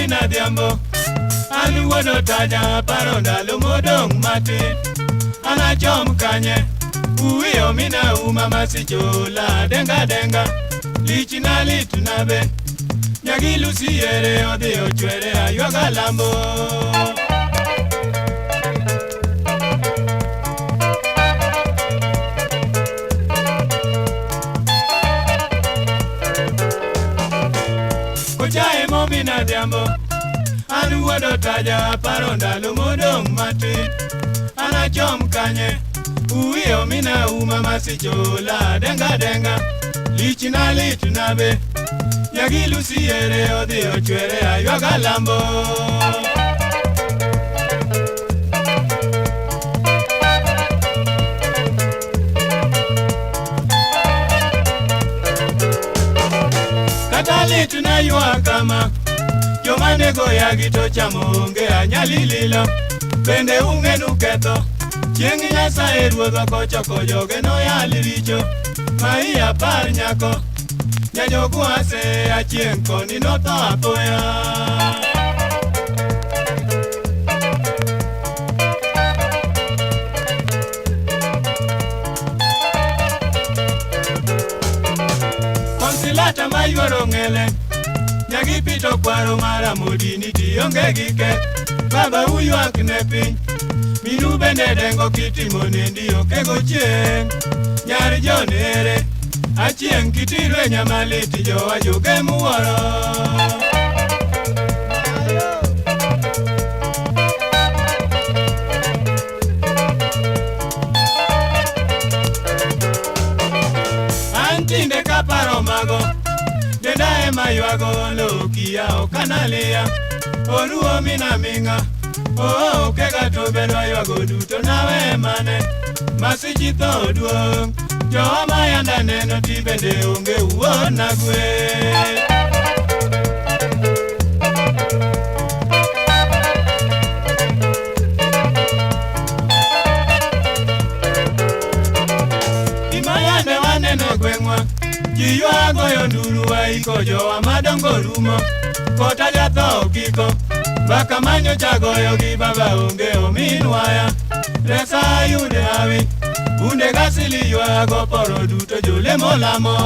Momina Diambo Aluwodo taja paronda lumodong mati Anachom kanye Uwiyo mina umamasichola denga denga Lichina litunabe Nyagi lusiere ode ochwere aywaga lambo Kochae Momina Diambo Aluwodo taja paronda lumodong mati Anachom kanye Uwiyo mina umamasichola denga denga Lichina litunabe Nyagi lusiere ode ochwere aywaga lambo Katali tunaywa kama Jomanego yagito chamonge anyalililo Bende ungenu keto Chiengi Nyasaye ruodho kochoko joge no yaliricho Maia par nyako Nyanyogu ase achien koni noto apoya Konsilata mayuoro ngele Nyagi pito kwaro mara modini tionge gike Baba uyuak ne piny Minu bende dengo kitimo nendio kego chieng Nyar jonere Achieng kitirwe nyamaliti jowa joge muoro Antinde kaparo mago Denda ema yuago lokia okanalia Oruo mina minga Oh, kega to beno yuago duto nawe mane Masichito duong Jowa mayanda neno ti bende onge uona gwe Imayande waneno gwengwa Jiywa goyo nduru wa iko jowa madongo rumo Kota jatho kiko Baka manyo chagoyo gi baba onge ominwaya Resa yude hawi Unde gasili yuago poro duto jule molamo